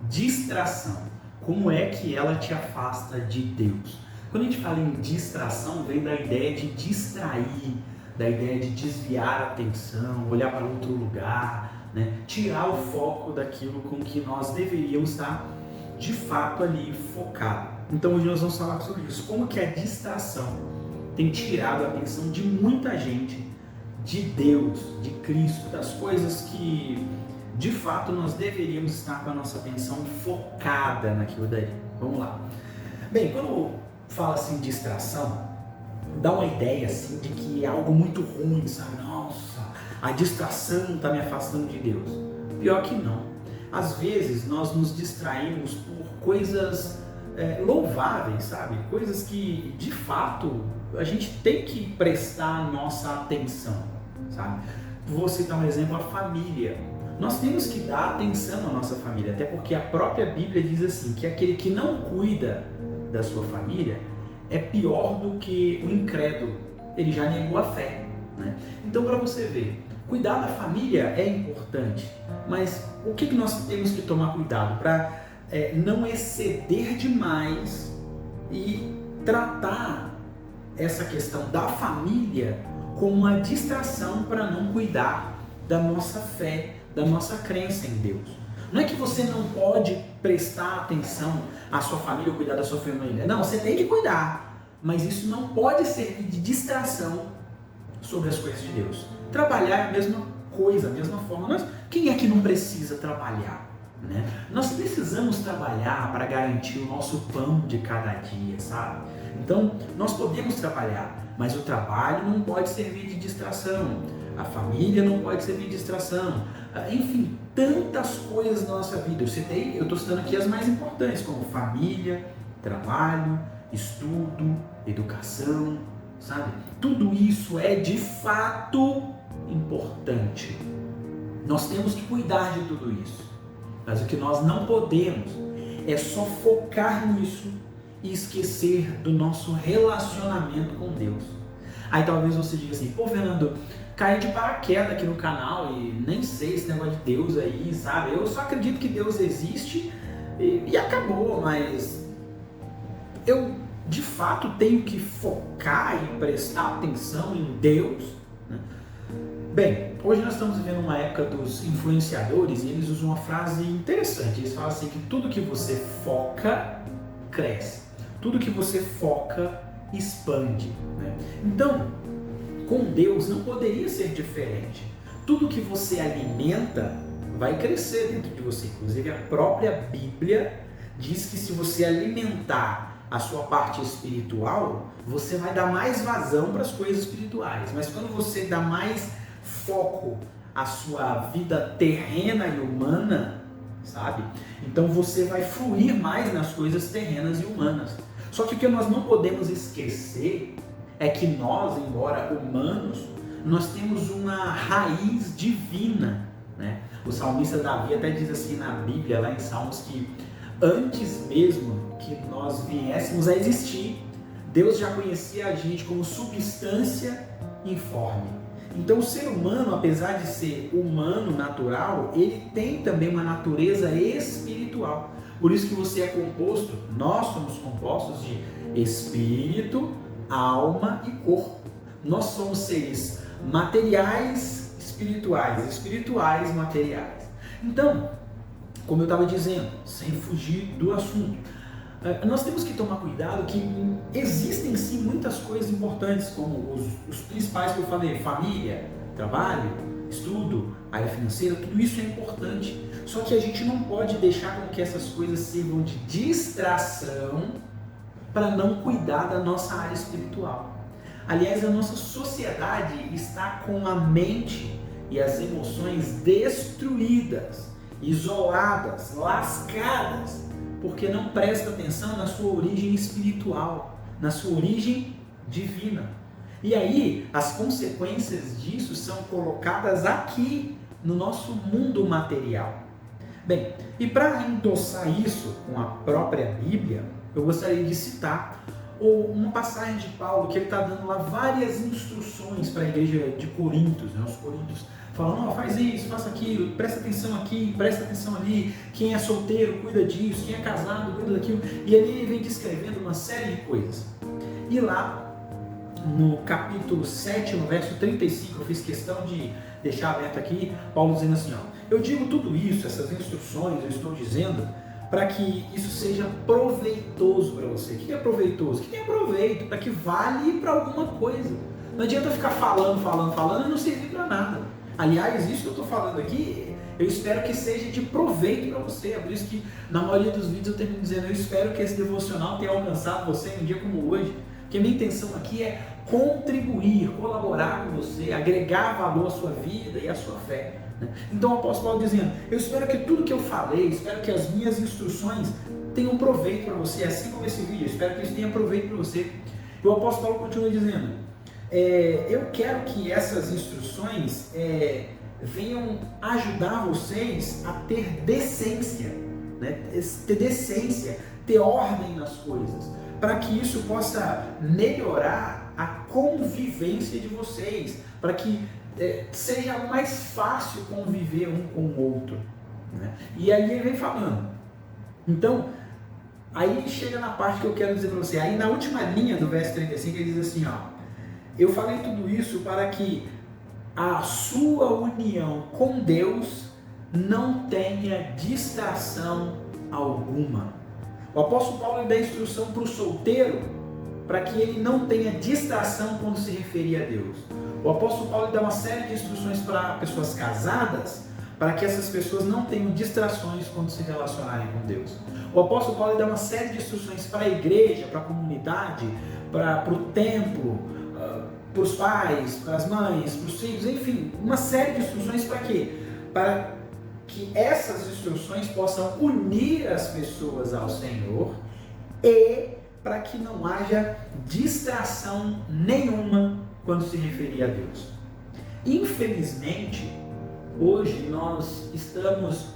Distração. Como é que ela te afasta de Deus? Quando a gente fala em distração, vem da ideia de distrair, da ideia de desviar a atenção, olhar para outro lugar, né? Tirar o foco daquilo com que nós deveríamos estar de fato ali focado. Então hoje nós vamos falar sobre isso, como que a distração tem tirado a atenção de muita gente de Deus, de Cristo, das coisas que de fato nós deveríamos estar com a nossa atenção focada naquilo daí. Vamos lá. Bem, quando fala assim distração, dá uma ideia assim de que é algo muito ruim, sabe? Nossa, a distração está me afastando de Deus. Pior que não. Às vezes nós nos distraímos por coisas louváveis, sabe? Coisas que de fato a gente tem que prestar a nossa atenção, sabe? Vou citar um exemplo, a família. Nós temos que dar atenção à nossa família, até porque a própria Bíblia diz assim, que aquele que não cuida da sua família é pior do que o incrédulo, ele já negou a fé, né? Então, para você ver, cuidar da família é importante, mas o que nós temos que tomar cuidado para não exceder demais e tratar essa questão da família como uma distração para não cuidar da nossa fé, da nossa crença em Deus. Não é que você não pode prestar atenção à sua família ou cuidar da sua família. Não, você tem que cuidar, mas isso não pode servir de distração sobre as coisas de Deus. Trabalhar é a mesma coisa, a mesma forma. Quem é que não precisa trabalhar, né? Nós precisamos trabalhar para garantir o nosso pão de cada dia, sabe? Então, nós podemos trabalhar, mas o trabalho não pode servir de distração. A família não pode servir de distração. Enfim, tantas coisas na nossa vida. Eu estou citando aqui as mais importantes, como família, trabalho, estudo, educação, sabe? Tudo isso é de fato importante. Nós temos que cuidar de tudo isso. Mas o que nós não podemos é só focar nisso e esquecer do nosso relacionamento com Deus. Aí talvez você diga assim, pô, Fernando, caí de paraquedas aqui no canal e nem sei esse negócio de Deus aí, sabe? Eu só acredito que Deus existe e acabou, mas eu de fato tenho que focar e prestar atenção em Deus, né? Bem, hoje nós estamos vivendo uma época dos influenciadores e eles usam uma frase interessante. Eles falam assim que tudo que você foca, cresce. Tudo que você foca, expande, né? Então, com Deus não poderia ser diferente. Tudo que você alimenta vai crescer dentro de você. Inclusive a própria Bíblia diz que se você alimentar a sua parte espiritual, você vai dar mais vazão para as coisas espirituais. Mas quando você dá mais foco à sua vida terrena e humana, sabe? Então você vai fluir mais nas coisas terrenas e humanas. Só que o que nós não podemos esquecer é que nós, embora humanos, nós temos uma raiz divina, né? O salmista Davi até diz assim na Bíblia, lá em Salmos, que antes mesmo que nós viéssemos a existir, Deus já conhecia a gente como substância informe. Então o ser humano, apesar de ser humano natural, ele tem também uma natureza espiritual. Por isso que você é composto, nós somos compostos de espírito, alma e corpo. Nós somos seres materiais, espirituais, materiais. Então, como eu estava dizendo, sem fugir do assunto, nós temos que tomar cuidado que existem sim muitas coisas importantes, como os principais que eu falei, família, trabalho, estudo, área financeira, tudo isso é importante. Só que a gente não pode deixar com que essas coisas sirvam de distração para não cuidar da nossa área espiritual. Aliás, a nossa sociedade está com a mente e as emoções destruídas, isoladas, lascadas, porque não presta atenção na sua origem espiritual, na sua origem divina. E aí, as consequências disso são colocadas aqui no nosso mundo material. Bem, e para endossar isso com a própria Bíblia, eu gostaria de citar Ou uma passagem de Paulo, que ele está dando lá várias instruções para a igreja de Corintos, né? Os Coríntios, falando, faz isso, faça aquilo, presta atenção aqui, presta atenção ali, quem é solteiro cuida disso, quem é casado cuida daquilo, e ele vem descrevendo uma série de coisas. E lá, no capítulo 7, no verso 35, eu fiz questão de deixar aberto aqui, Paulo dizendo assim, eu digo tudo isso, essas instruções, eu estou dizendo, para que isso seja proveitoso para você. O que é proveitoso? Que tenha proveito, para que vale para alguma coisa. Não adianta ficar falando e não servir para nada. Aliás, isso que eu estou falando aqui, eu espero que seja de proveito para você. É por isso que na maioria dos vídeos eu termino dizendo, eu espero que esse devocional tenha alcançado você em um dia como hoje. Porque a minha intenção aqui é contribuir, colaborar com você, agregar valor à sua vida e à sua fé. Então o apóstolo Paulo dizendo, eu espero que tudo que eu falei, espero que as minhas instruções tenham proveito para você, assim como esse vídeo, eu espero que isso tenha proveito para você. E o apóstolo Paulo continua dizendo, eu quero que essas instruções venham ajudar vocês a ter decência, né? Ter decência, ter ordem nas coisas, para que isso possa melhorar a convivência de vocês, para que seja mais fácil conviver um com o outro, né? E aí ele vem falando. Então, aí chega na parte que eu quero dizer para você. Aí na última linha do verso 35 ele diz assim, eu falei tudo isso para que a sua união com Deus não tenha distração alguma. O apóstolo Paulo dá instrução para o solteiro para que ele não tenha distração quando se referir a Deus. O apóstolo Paulo dá uma série de instruções para pessoas casadas, para que essas pessoas não tenham distrações quando se relacionarem com Deus. O apóstolo Paulo dá uma série de instruções para a igreja, para a comunidade, para o templo, para os pais, para as mães, para os filhos, enfim, uma série de instruções para quê? Para que essas instruções possam unir as pessoas ao Senhor e para que não haja distração nenhuma quando se referir a Deus. Infelizmente, hoje nós estamos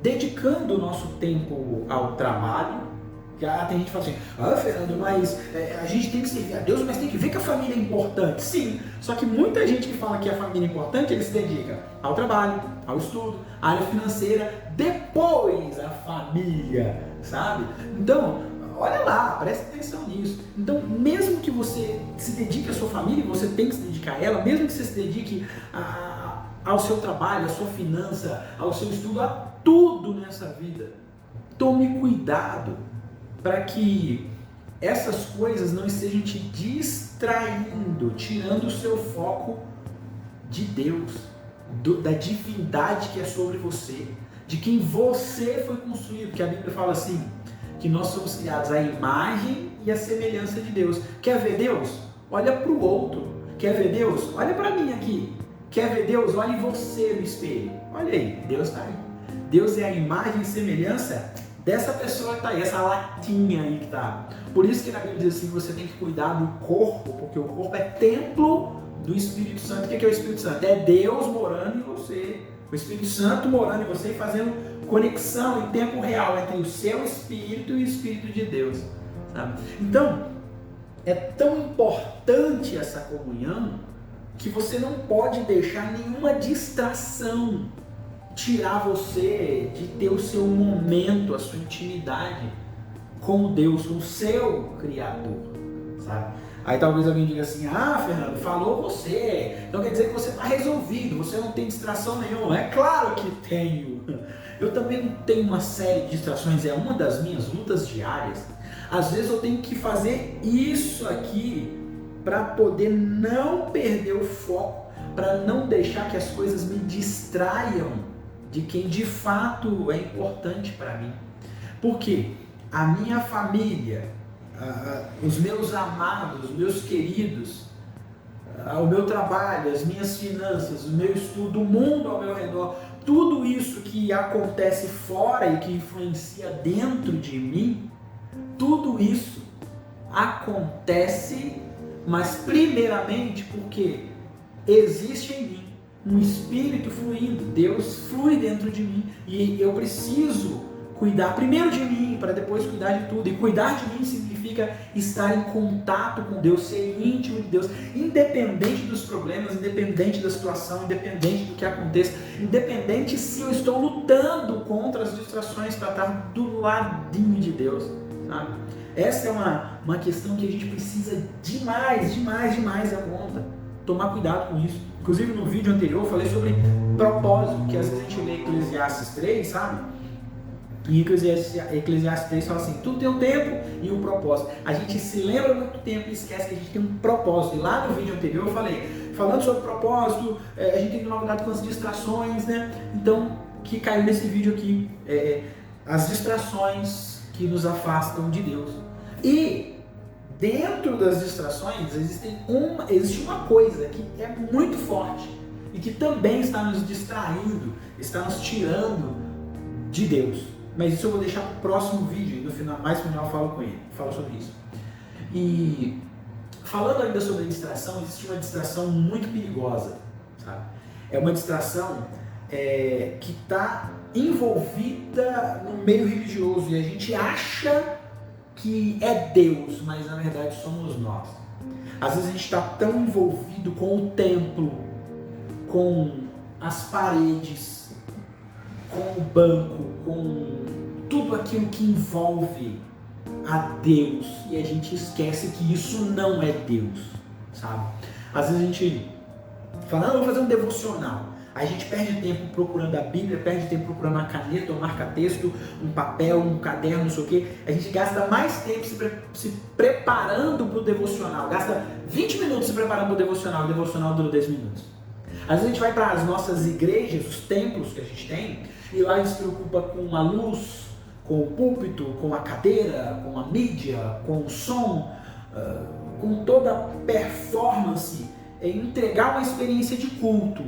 dedicando o nosso tempo ao trabalho. Já tem gente que fala assim, Fernando, mas a gente tem que servir a Deus, mas tem que ver que a família é importante. Sim, só que muita gente que fala que a família é importante, ele se dedica ao trabalho, ao estudo, à área financeira, depois a família, sabe? Então, olha lá, presta atenção nisso. Então, mesmo que você se dedique à sua família, você tem que se dedicar a ela, mesmo que você se dedique ao seu trabalho, à sua finança, ao seu estudo, a tudo nessa vida, tome cuidado para que essas coisas não estejam te distraindo, tirando o seu foco de Deus, da divindade que é sobre você, de quem você foi construído, que a Bíblia fala assim, que nós somos criados à imagem e à semelhança de Deus. Quer ver Deus? Olha para o outro. Quer ver Deus? Olha para mim aqui. Quer ver Deus? Olhe você no espelho. Olha aí, Deus está aí. Deus é a imagem e semelhança dessa pessoa que está aí, essa latinha aí que está. Por isso que na Bíblia diz assim, que você tem que cuidar do corpo, porque o corpo é templo do Espírito Santo. O que é o Espírito Santo? É Deus morando em você. O Espírito Santo morando em você e fazendo conexão em tempo real entre o seu espírito e o Espírito de Deus, sabe? Então, é tão importante essa comunhão que você não pode deixar nenhuma distração tirar você de ter o seu momento, a sua intimidade com Deus, com o seu Criador, sabe? Aí talvez alguém diga assim, Fernando, falou você, então quer dizer que você está resolvido, você não tem distração nenhuma. É claro que tenho. Eu também tenho uma série de distrações, é uma das minhas lutas diárias. Às vezes eu tenho que fazer isso aqui para poder não perder o foco, para não deixar que as coisas me distraiam de quem de fato é importante para mim. Porque a minha família, os meus amados, os meus queridos, o meu trabalho, as minhas finanças, o meu estudo, o mundo ao meu redor, tudo isso que acontece fora e que influencia dentro de mim, tudo isso acontece, mas primeiramente porque existe em mim um espírito fluindo, Deus flui dentro de mim e eu preciso cuidar primeiro de mim, para depois cuidar de tudo. E cuidar de mim significa estar em contato com Deus, ser íntimo de Deus, independente dos problemas, independente da situação, independente do que aconteça, independente se eu estou lutando contra as distrações para estar do ladinho de Deus, sabe? Essa é uma questão que a gente precisa demais é conta. Tomar cuidado com isso. Inclusive no vídeo anterior eu falei sobre propósito, que às vezes a gente lê Eclesiastes 3, sabe? E Eclesiastes 3 fala assim, tudo tem um tempo e um propósito. A gente se lembra muito tempo e esquece que a gente tem um propósito. E lá no vídeo anterior eu falei, falando sobre propósito, a gente tem que tomar cuidado com as distrações, né? Então, que caiu nesse vídeo aqui, as distrações que nos afastam de Deus. E dentro das distrações existe uma coisa que é muito forte e que também está nos distraindo, está nos tirando de Deus. Mas isso eu vou deixar para o próximo vídeo e no final, mais no final eu falo sobre isso. E falando ainda sobre a distração, existe uma distração muito perigosa, sabe? É uma distração que está envolvida no meio religioso e a gente acha que é Deus, mas na verdade somos nós. Às vezes a gente está tão envolvido com o templo, com as paredes, com o banco, com tudo aquilo que envolve a Deus e a gente esquece que isso não é Deus, sabe? Às vezes a gente fala, não, vou fazer um devocional. Aí a gente perde tempo procurando a Bíblia, perde tempo procurando uma caneta, um marca-texto, um papel, um caderno, não sei o quê. A gente gasta mais tempo se preparando para o devocional. Gasta 20 minutos se preparando para o devocional dura 10 minutos. Às vezes a gente vai para as nossas igrejas, os templos que a gente tem, e lá a gente se preocupa com a luz, com o púlpito, com a cadeira, com a mídia, com o som, com toda a performance, entregar uma experiência de culto.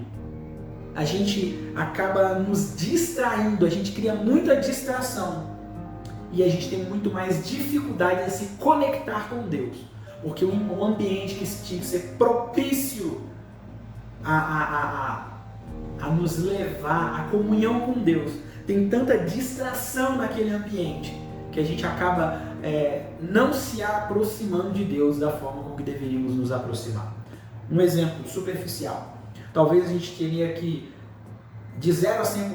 A gente acaba nos distraindo, a gente cria muita distração e a gente tem muito mais dificuldade de se conectar com Deus, porque um ambiente que tinha que ser propício a nos levar à comunhão com Deus tem tanta distração naquele ambiente que a gente acaba não se aproximando de Deus da forma como que deveríamos nos aproximar. Um exemplo superficial. Talvez a gente teria que, de 0 a 100%,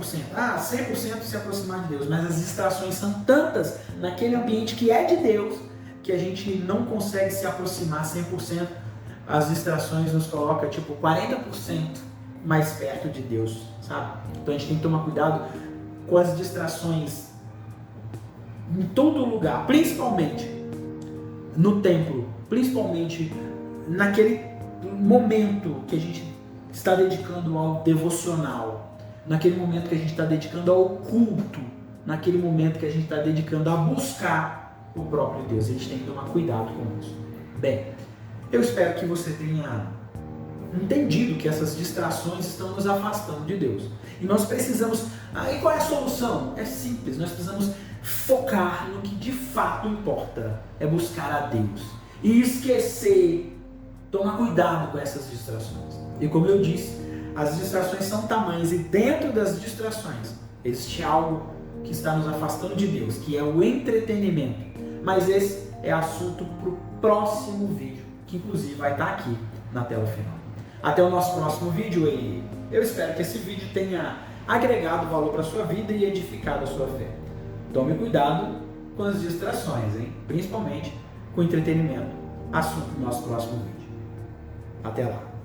100% se aproximar de Deus, mas as distrações são tantas naquele ambiente que é de Deus, que a gente não consegue se aproximar 100%. As distrações nos colocam tipo 40% mais perto de Deus, sabe? Então a gente tem que tomar cuidado com as distrações em todo lugar, principalmente no templo, principalmente naquele momento que a gente está dedicando ao devocional, naquele momento que a gente está dedicando ao culto, naquele momento que a gente está dedicando a buscar o próprio Deus. A gente tem que tomar cuidado com isso. Bem, eu espero que você tenha entendido que essas distrações estão nos afastando de Deus. E nós precisamos... e qual é a solução? É simples, nós precisamos focar no que de fato importa, é buscar a Deus. E esquecer, tomar cuidado com essas distrações. E como eu disse, as distrações são tamanhas e dentro das distrações existe algo que está nos afastando de Deus, que é o entretenimento. Mas esse é assunto para o próximo vídeo, que inclusive vai estar aqui na tela final. Até o nosso próximo vídeo e eu espero que esse vídeo tenha agregado valor para a sua vida e edificado a sua fé. Tome cuidado com as distrações, hein? Principalmente com o entretenimento. Assunto do nosso próximo vídeo. Até lá.